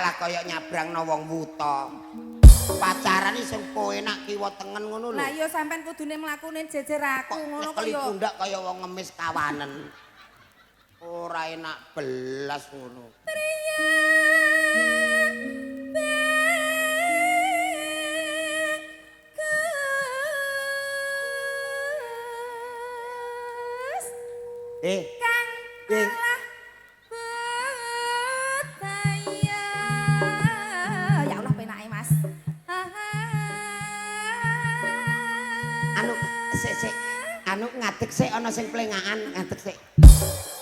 malah kaya nyabrangno wong wuta. Pacaran iki sing enak kiwa tengen ngono lho. Lah ya sampean kudune mlakune jejer aku ngono kok Keli ya. pundak kaya wong ngemis kawanen. Ora enak belas ngono. Kang kalah betaya. Ya Allah penake Mas. Sik anu ngadeg sik ana sing plengakan ngadeg sik.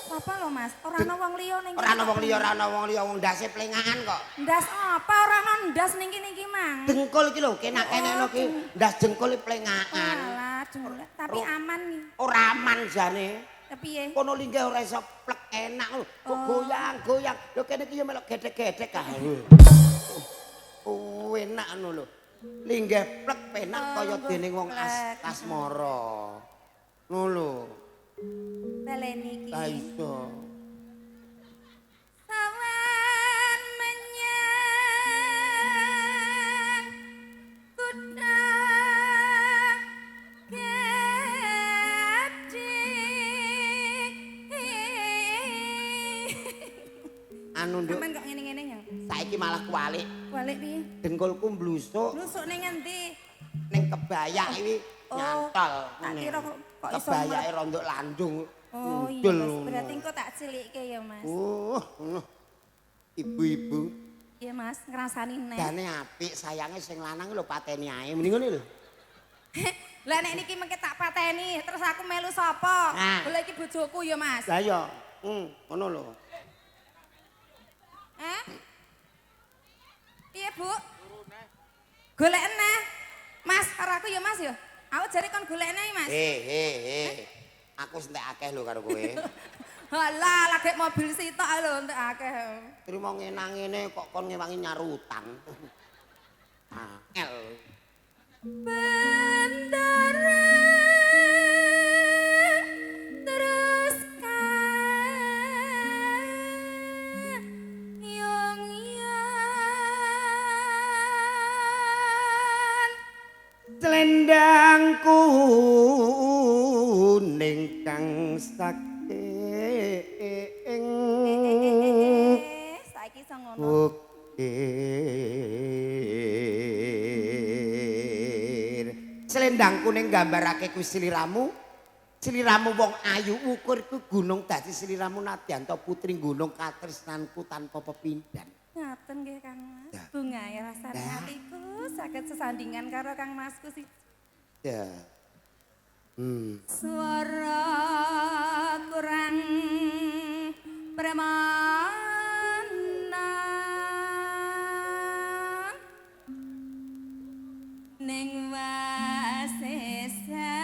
Apa lho Mas? Ora ana wong liya ning Ora ana wong liya wong ndase plengakan kok. ndas apa ora ana ndas ning kene iki Mang. Dengkul iki lho kene ki ndas jengkul plengakan. Alah, jengkol. Tapi aman nih. Ora aman jane. Piye? Kono linggih ora iso plek enak lho. Kok goyang-goyang. Lho kene iki yo melok gedhe-gedhe kae. Oh, enak ngono lho. Linggih plek penak kaya dening wong asmara. Ngono lho. Baleni iki. Ta iso. Sawan menyang kutha Anu nduk. Sampeyan kok ngene-ngene ya? Saiki malah kualik. Balik piye? Dengkulku mblusuk Nusuk ning endi? ning kebayak iki nyantol. Tak kira kok iso. Kebayake rondok landung. Oh iya, Ngudul Mas. ngono. Berarti engko tak cilikke ya, Mas. Ngono. Ibu-ibu. Iya, Mas, ngrasani nek. Dane apik, sayange sing lanang lho pateni ae. Mending ngono lho. Lah nek niki mengke tak pateni, terus aku melu sapa? Nah. Lah iki bojoku ya, Mas. Lah iya. Ngono lho. Hah? Piye, Bu? Golek eneh. Mas, karo aku ya, Mas ya. Aku jare kon golek eneh, Mas. Aku entek akeh lho karo kowe. Halah, lagi mobil sitok lho entek akeh. Trimo ngenang ngene kok kon ngewangi nyarutang. Angel. Bandara terus kayong-yang Selendang kuning kang saking saiki iso ngono. Bukir selendang kuning gambarake ku sliramu wong ayu ukurku gunung dadi sliramu Nadyanto putri gunung katresnanku tanpa pepindhan. Ngaten nggih Kang Mas. Ya. Bungae rasane Ya. atiku saged sesandingan karo Kang Masku sih. Ya. Suara kurang permana ning wasesa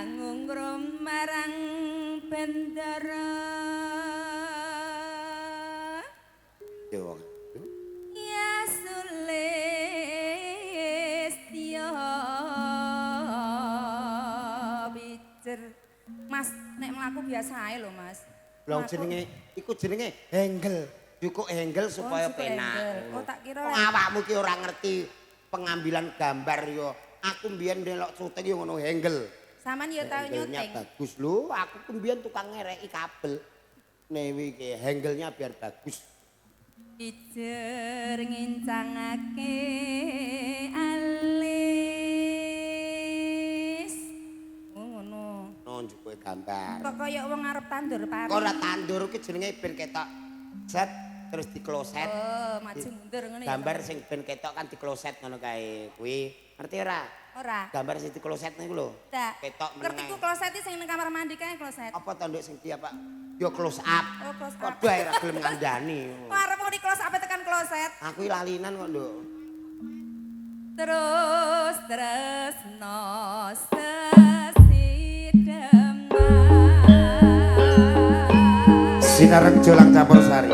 ngungrum marang bendara Ya wong. ya sulistya bicer. Mas, nek mlaku biasa ae lho, Mas. Lah Mlaku- iku jenenge henggel. Cukup henggel supaya cukup penak. henggel. Oh, tak kira- Wong awakmu ki ora ngerti pengambilan gambar yo. Aku mbiyen ndelok syuting yo ngono henggel. Saman ya tau Hengelnya nyuting. bagus lho. Aku ku mbiyen tukang ngereki kabel. Newi ki hengelnya biar bagus. Ijer ngincangake alis. Oh ngono. Nunjuk kowe gambar. Kok kaya wong arep tandur pari. Kok ora tandur ki jenenge ben ketok set terus dikloset. Oh, maju mundur ngono ya. Gambar sing ben ketok kan dikloset ngono kae. Kuwi ngerti ora? Ora. Gambar sing dikloset niku lho. Tak. Ketok Ngertiku meneng. kloset iki sing ning kamar mandi kae kloset. Apa tanduk sing dia Pak? Yo close up. Oh, close up. Padha ae ra gelem ngandani. Kok arep di close up tekan kloset. Aku iki lalinan kok, Nduk. Terus no sesidemah. Sinareng jolang campur sari.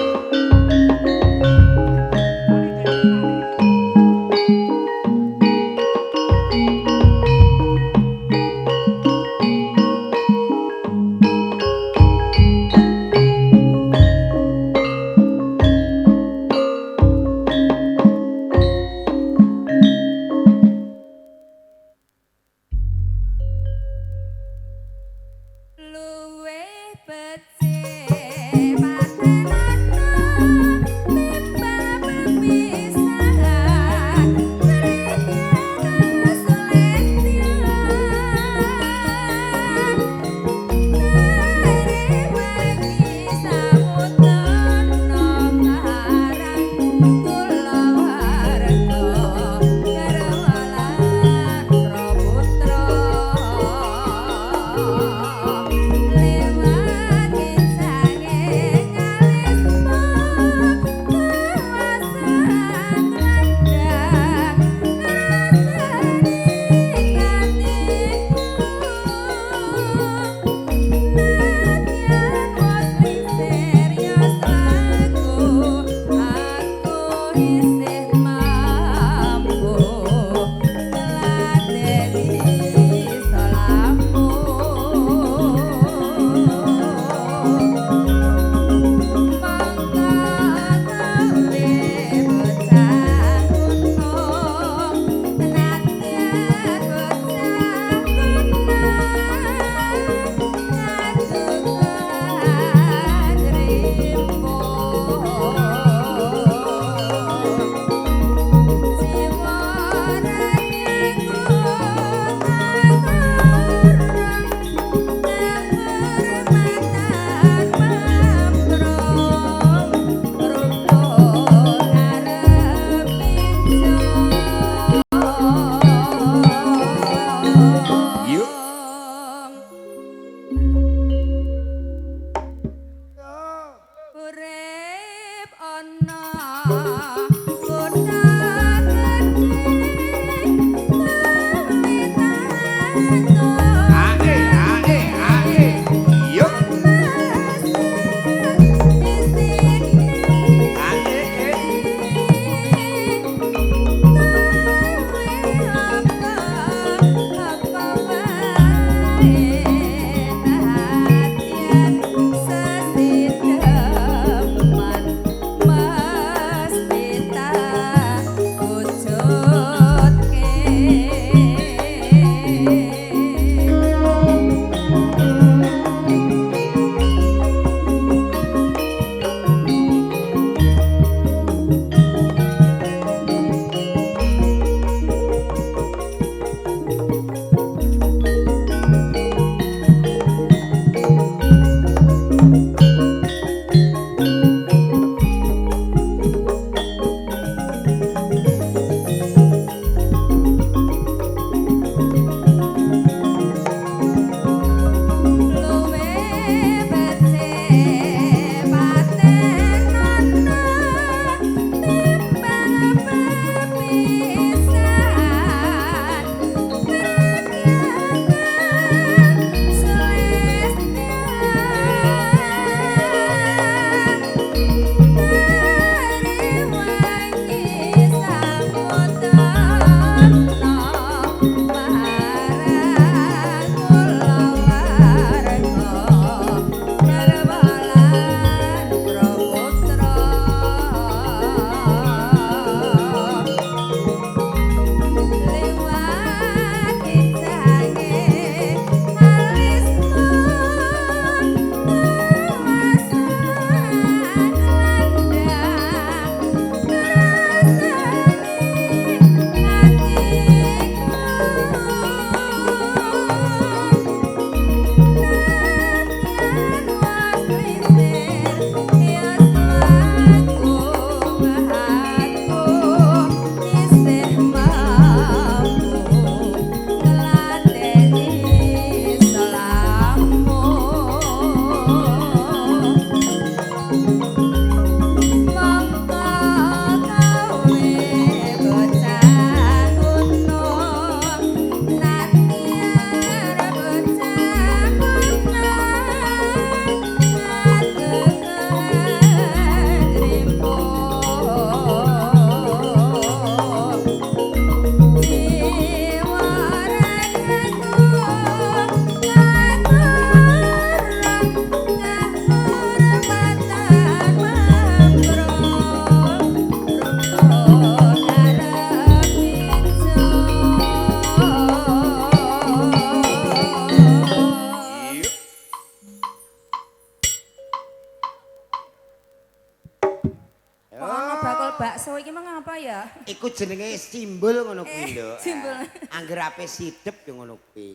emang apa ya? Iku jenenge simbol ngono kuwi lho. simbol. Angger ape sidep yo ngono kuwi.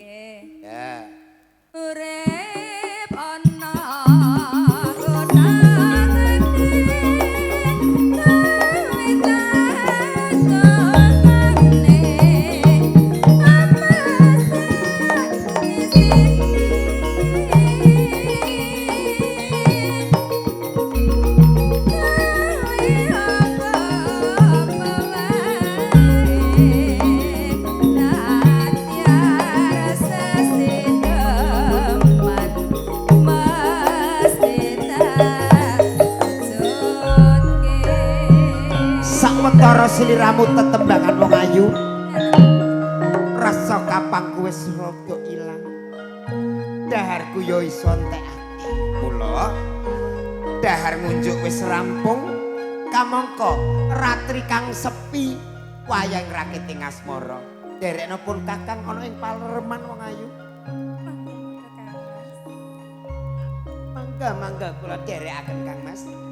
Ya. Urip ana gunane Sakwetara sliramu tetembangan wong ayu. Rasa kapangku wis rada ilang. Daharku yo iso entekake. Mula dahar ngunjuk wis rampung. Kamangka ratri kang sepi wayang rakiting asmara. Derekna pun kakang ana ing palereman wong ayu. Mangga kula derekaken Kang Mas.